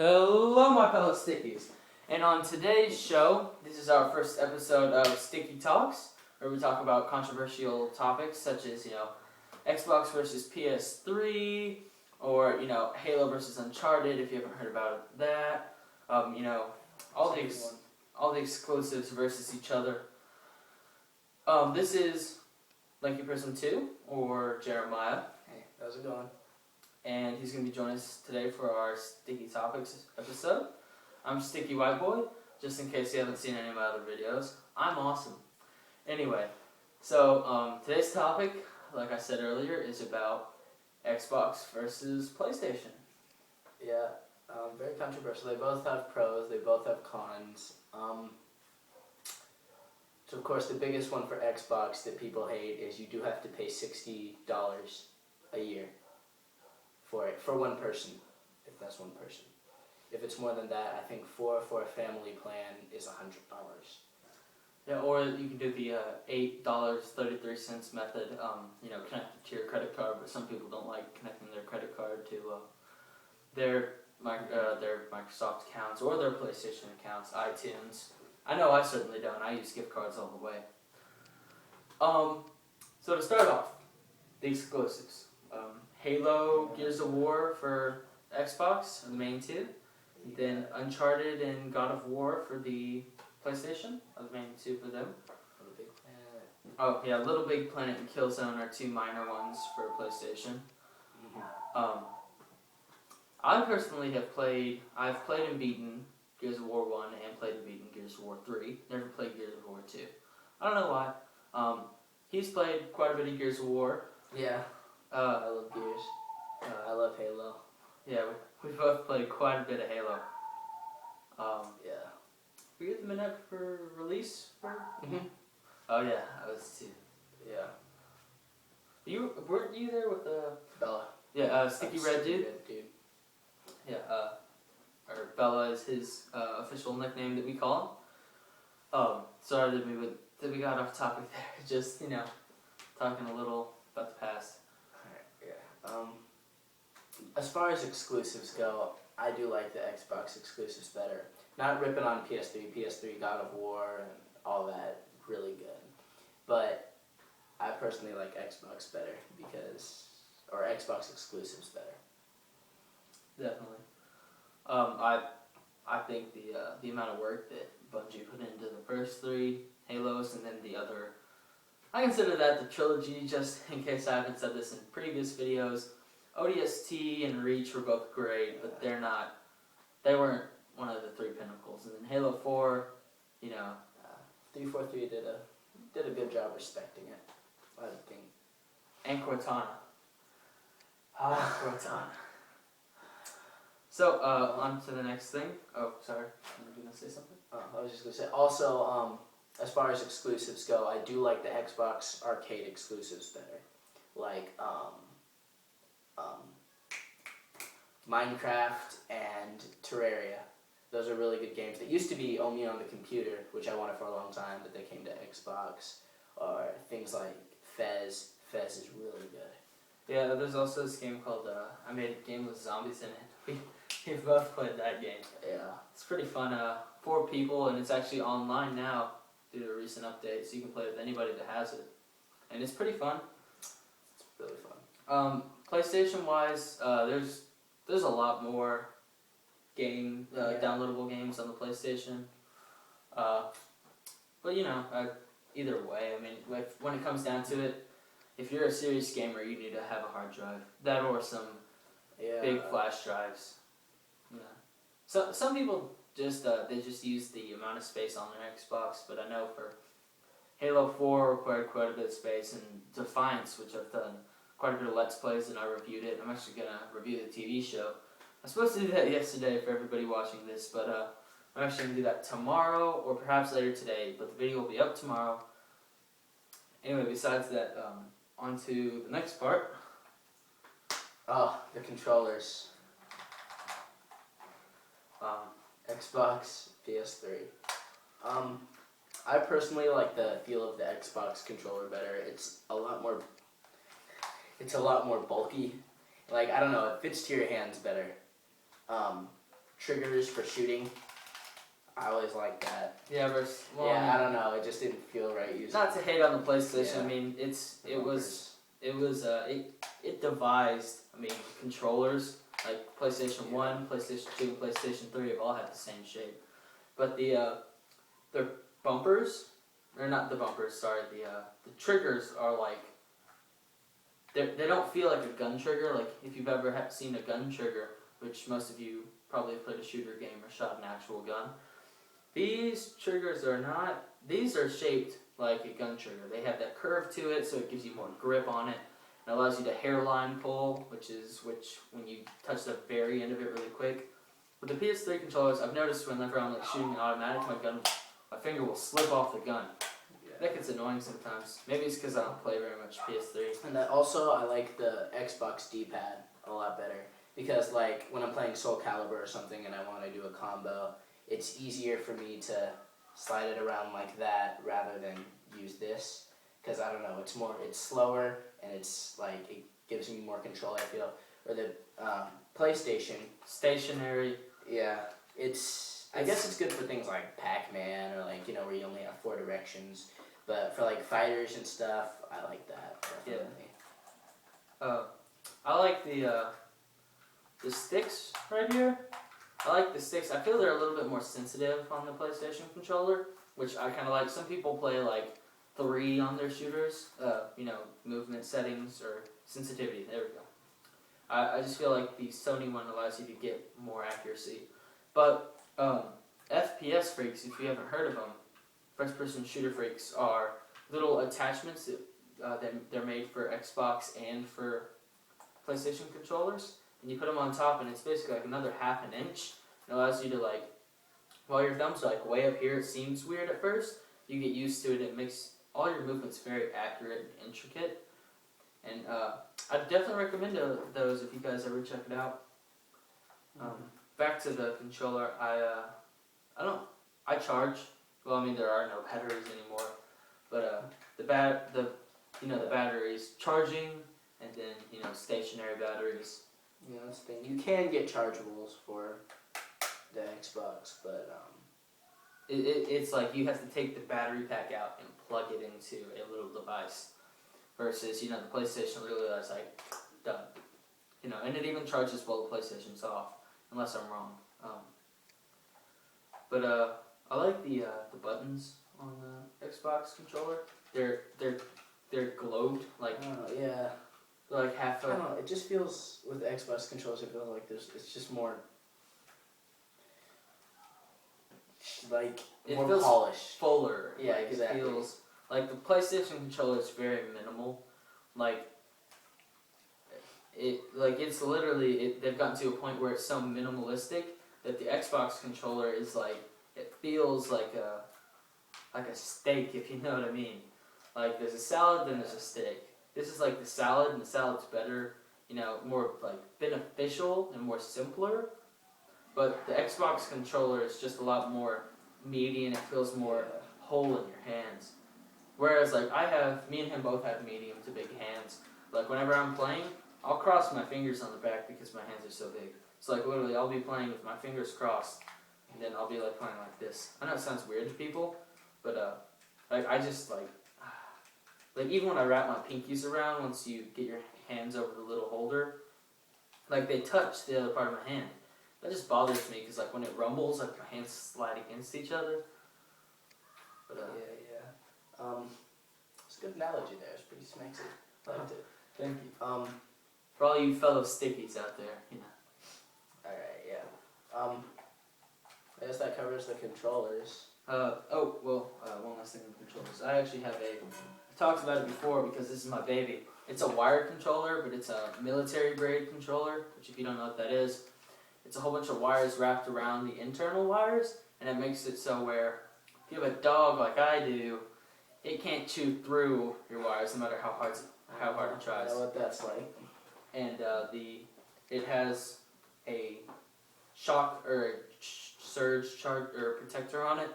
Hello, my fellow Stickies. And on today's show, this is our first episode of Sticky Talks, where we talk about controversial topics such as, Xbox versus PS3, or, Halo versus Uncharted, if you haven't heard about that. All the exclusives versus each other. This is Lanky Person 2, or Jeremiah. Hey, how's it going? And he's going to be joining us today for our Sticky Topics episode. I'm Sticky White Boy, just in case you haven't seen any of my other videos. I'm awesome. Anyway, so today's topic, like I said earlier, is about Xbox versus PlayStation. Yeah, very controversial. They both have pros, they both have cons. So of course the biggest one for Xbox that people hate is you do have to pay $60 a year for it, for one person, if that's one person. If it's more than that, I think for a family plan is $100. Yeah, or you can do the $8.33 method, connected to your credit card, but some people don't like connecting their credit card to their Microsoft accounts or their PlayStation accounts, iTunes. I know I certainly don't. I use gift cards all the way. So to start off, the exclusives. Halo, Gears of War for Xbox are the main two. Then Uncharted and God of War for the PlayStation are the main two for them. Little Big Planet. Oh yeah, Little Big Planet and Killzone are two minor ones for PlayStation. I personally have played and beaten Gears of War 1 and played and beaten Gears of War 3. Never played Gears of War 2. I don't know why. He's played quite a bit of Gears of War. Yeah, I love Gears. I love Halo. Yeah, we both played quite a bit of Halo. Yeah. Were you at the midnight for release? Mm-hmm. Oh yeah, I was too. Yeah. Weren't you there with Bella. Yeah, Sticky Red Dude? Red Dude. Yeah, or Bella is his official nickname that we call him. Sorry that we got off topic there. Just, talking a little about the past. Yeah. As far as exclusives go, I do like the Xbox exclusives better. Not ripping on PS3, God of War, and all that, really good. But I personally like Xbox better or Xbox exclusives better. Definitely. I think the amount of work that Bungie put into the first three Halos and then the other, I consider that the trilogy, just in case I haven't said this in previous videos. ODST and Reach were both great, but they weren't one of the three pinnacles. And then Halo 4, 343 did a good job respecting it, I think. And Cortana. Cortana. So, on to the next thing. Oh, sorry. Were you going to say something? I was just going to say, also, as far as exclusives go, I do like the Xbox arcade exclusives better. Like, Minecraft and Terraria. Those are really good games that used to be only on the computer, which I wanted for a long time, but they came to Xbox. Or things like Fez. Fez is really good. Yeah, there's also this game called, I made a game with zombies in it. We both played that game. Yeah. It's pretty fun. 4 people, and it's actually online now due to a recent update, so you can play with anybody that has it. And it's pretty fun. It's really fun. PlayStation-wise, there's a lot more downloadable games on the PlayStation. But either way, I mean, when it comes down to it, if you're a serious gamer, you need to have a hard drive. That or some big flash drives. So some people just use the amount of space on their Xbox, but I know for Halo 4 required quite a bit of space, and Defiance, which I've done quite a bit of Let's Plays and I reviewed it. I'm actually gonna review the TV show. I was supposed to do that yesterday for everybody watching this, but I'm actually gonna do that tomorrow or perhaps later today. But the video will be up tomorrow. Anyway, besides that, on to the next part. Oh, the controllers. Xbox, PS3. I personally like the feel of the Xbox controller better. It's a lot more bulky. Like, I don't know, it fits to your hands better. triggers for shooting. I always like that. Yeah, I don't know. It just didn't feel right using. Not to hate on the PlayStation. Yeah. I mean, it devised. I mean, controllers like PlayStation 1, PlayStation 2, and PlayStation 3 have all had the same shape, but their bumpers, or not the bumpers. Sorry, the triggers are like. They don't feel like a gun trigger. Like if you've ever seen a gun trigger, which most of you probably have played a shooter game or shot an actual gun. These triggers are not. These are shaped like a gun trigger. They have that curve to it, so it gives you more grip on it. It allows you to hairline pull, which when you touch the very end of it really quick. With the PS3 controllers, I've noticed whenever I'm like shooting an automatic, my finger will slip off the gun. That gets annoying sometimes. Maybe it's because I don't play very much PS3. And also, I like the Xbox D-pad a lot better. Because, like, when I'm playing Soul Calibur or something and I want to do a combo, it's easier for me to slide it around like that rather than use this. Because, I don't know, it's slower and it's, like, it gives me more control, I feel. Or the PlayStation. Stationary. Yeah, I guess it's good for things like Pac-Man or, like, where you only have 4 directions. But for like fighters and stuff, I like that definitely. Yeah. I like the sticks right here. I like the sticks. I feel they're a little bit more sensitive on the PlayStation controller, which I kind of like. Some people play like 3 on their shooters. Movement settings or sensitivity. There we go. I just feel like the Sony one allows you to get more accuracy. But FPS freaks, if you haven't heard of them. First-person shooter freaks are little attachments that they're made for Xbox and for PlayStation controllers, and you put them on top, and it's basically like another half an inch. It allows you to while your thumbs are like way up here, it seems weird at first. You get used to it. It makes all your movements very accurate and intricate, and I'd definitely recommend those if you guys ever check it out. Back to the controller, I charge. Well, I mean, there are no batteries anymore, but the batteries charging, and then stationary batteries. Yeah, that's the thing. You can get chargeables for the Xbox, but it's like you have to take the battery pack out and plug it into a little device, versus the PlayStation really is like done. And it even charges while the PlayStation's off, unless I'm wrong. I like the buttons on the Xbox controller. They're globed yeah. like half. I don't know. It just feels with the Xbox controllers. It feels like it's just more more polished, fuller. Yeah, exactly. It feels like the PlayStation controller is very minimal. It's literally they've gotten to a point where it's so minimalistic that the Xbox controller is it feels like a steak, if you know what I mean. Like there's a salad, then there's a steak. This is like the salad, and the salad's better, more beneficial and more simpler. But the Xbox controller is just a lot more meaty, and it feels more whole in your hands. Whereas me and him both have medium to big hands. Like whenever I'm playing, I'll cross my fingers on the back because my hands are so big. So literally, I'll be playing with my fingers crossed. And then I'll be playing like this. I know it sounds weird to people, but I just even when I wrap my pinkies around, once you get your hands over the little holder, they touch the other part of my hand. That just bothers me because when it rumbles, my hands slide against each other. But yeah. It's a good analogy there. It's pretty smexy. I liked it. Thank you. For all you fellow stickies out there, All right. Yeah. I guess that covers the controllers. One last thing on controllers. I actually have I talked about it before because this is my baby. It's a wired controller, but it's a military grade controller, which if you don't know what that is, it's a whole bunch of wires wrapped around the internal wires, and it makes it so where if you have a dog like I do, it can't chew through your wires no matter how hard it tries. I know what that's like. And it has a shock or a surge charge or protector on it,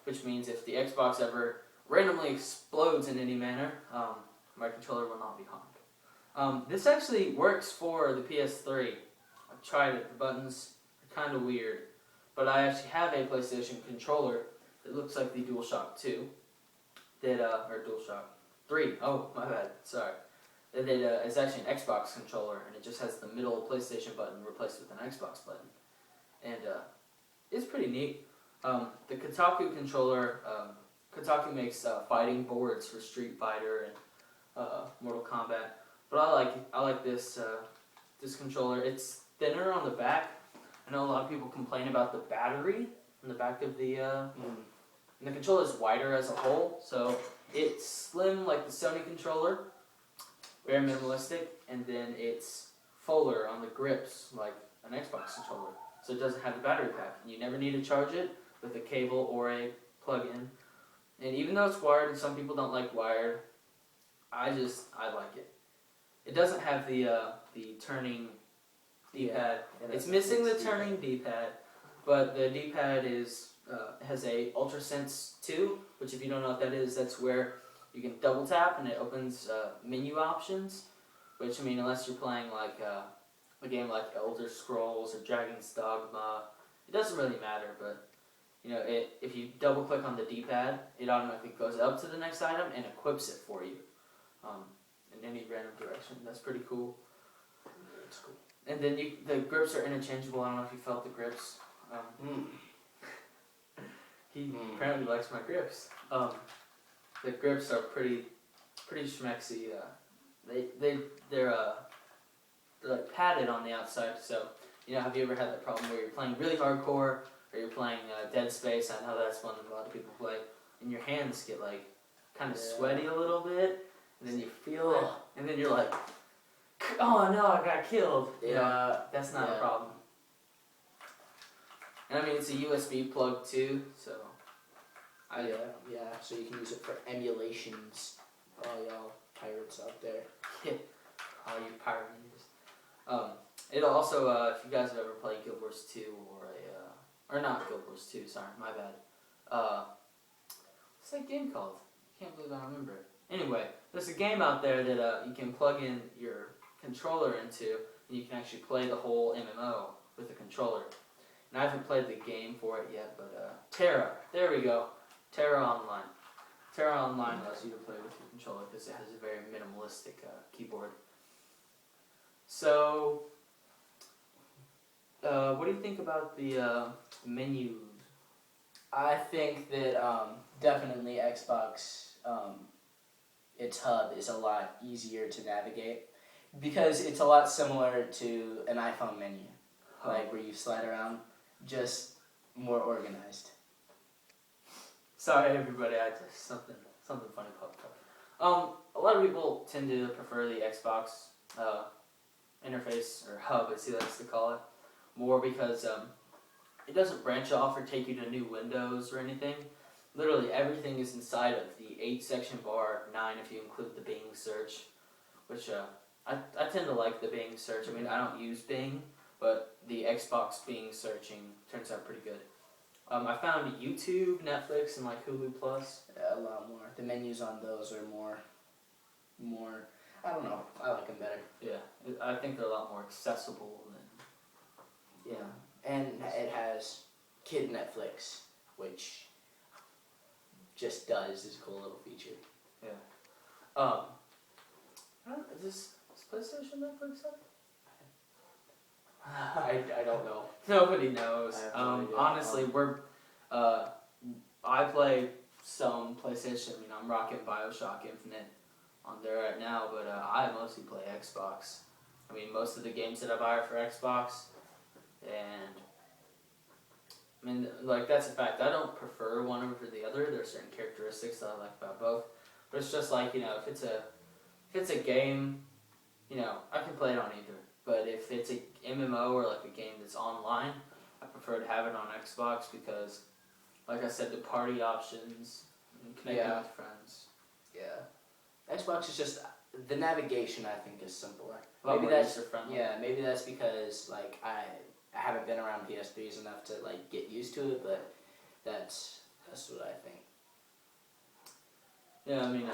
which means if the Xbox ever randomly explodes in any manner, my controller will not be harmed. This actually works for the PS3. I've tried it. The buttons are kind of weird. But I actually have a PlayStation controller that looks like the DualShock 2, that or DualShock 3. Oh, my bad. Sorry. That it's actually an Xbox controller, and it just has the middle PlayStation button replaced with an Xbox button, and it's pretty neat. The Kotaku controller, Kotaku makes fighting boards for Street Fighter and Mortal Kombat, but I like this this controller. It's thinner on the back. I know a lot of people complain about the battery on the back of the. And the controller is wider as a whole, so it's slim like the Sony controller, very minimalistic, and then it's fuller on the grips like an Xbox controller. So it doesn't have the battery pack, and you never need to charge it with a cable or a plug-in. And even though it's wired, and some people don't like wired, I like it. It doesn't have the turning D-pad. It's missing the turning D-pad, but the D-pad is has a UltraSense 2, which if you don't know what that is, that's where you can double tap and it opens menu options. Which, I mean, unless you're playing like a game like Elder Scrolls or Dragon's Dogma, it doesn't really matter. But you know, if you double click on the D-pad, it automatically goes up to the next item and equips it for you in any random direction. That's pretty cool. That's cool. And then the grips are interchangeable. I don't know if you felt the grips. He apparently likes my grips. The grips are pretty schmexy. They're like padded on the outside. So you know, have you ever had that problem where you're playing really hardcore or you're playing Dead Space? I know that's one that a lot of people play, and your hands get like kind of sweaty a little bit, and then you feel it, and then you're like, oh no, I got killed. Yeah, you know, that's not a problem. And I mean, it's a USB plug too, so. So you can use it for emulations. All y'all pirates out there. All you pirate users. It'll also, if you guys have ever played Guild Wars 2 or not Guild Wars 2, sorry, my bad. What's that game called? I can't believe I don't remember it. Anyway, there's a game out there that you can plug in your controller into, and you can actually play the whole MMO with the controller. And I haven't played the game for it yet, but Terra, there we go. Terra Online. Terra Online allows you to play with your controller because it has a very minimalistic keyboard. So, what do you think about the menus? I think that definitely Xbox, its hub is a lot easier to navigate because it's a lot similar to an iPhone menu, like where you slide around, just more organized. Sorry, everybody. I just something funny popped up. A lot of people tend to prefer the Xbox interface or hub, as he likes to call it, more because it doesn't branch off or take you to new windows or anything. Literally everything is inside of the 8-section bar, 9 if you include the Bing search, which I tend to like the Bing search. I mean, I don't use Bing, but the Xbox Bing searching turns out pretty good. I found YouTube, Netflix, and like Hulu Plus. Yeah, a lot more. The menus on those are more. I don't know. I like them better. Yeah, I think they're a lot more accessible than. Yeah, and it has Kid Netflix, which just does this cool little feature. Yeah. Is PlayStation Netflix up? I don't know. Nobody knows. I have no idea. Honestly, I play some PlayStation. I mean, I'm rocking BioShock Infinite on there right now, but I mostly play Xbox. I mean, most of the games that I buy are for Xbox, and I mean, like that's a fact. I don't prefer one over the other. There are certain characteristics that I like about both, but it's just like, you know, if it's a game, you know, I can play it on either. But if it's a MMO or like a game that's online, I prefer to have it on Xbox because, like I said, the party options and connecting with friends. Yeah. Xbox is just, the navigation I think is simpler. A lot more user-friendly. Yeah, maybe that's because like I haven't been around PS3s enough to like get used to it, but that's what I think. Yeah, I mean,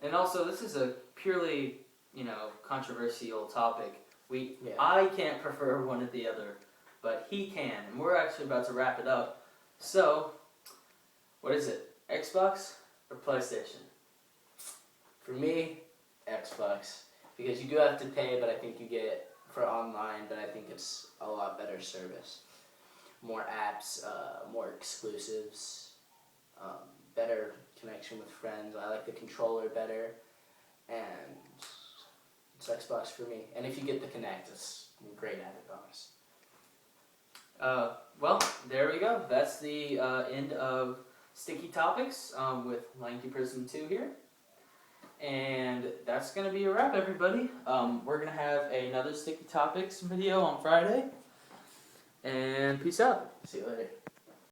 and also this is a purely, you know, controversial topic. I can't prefer one or the other, but he can. And we're actually about to wrap it up. So, what is it? Xbox or PlayStation? For me, Xbox, because you do have to pay, but I think you get for online, but I think it's a lot better service. More apps, more exclusives, better connection with friends. I like the controller better, and it's Xbox for me. And if you get the Kinect, it's a great added bonus. Well, there we go. That's the end of Sticky Topics with Lanky Prism 2 here. And that's going to be a wrap, everybody. We're going to have another Sticky Topics video on Friday. And peace out. See you later.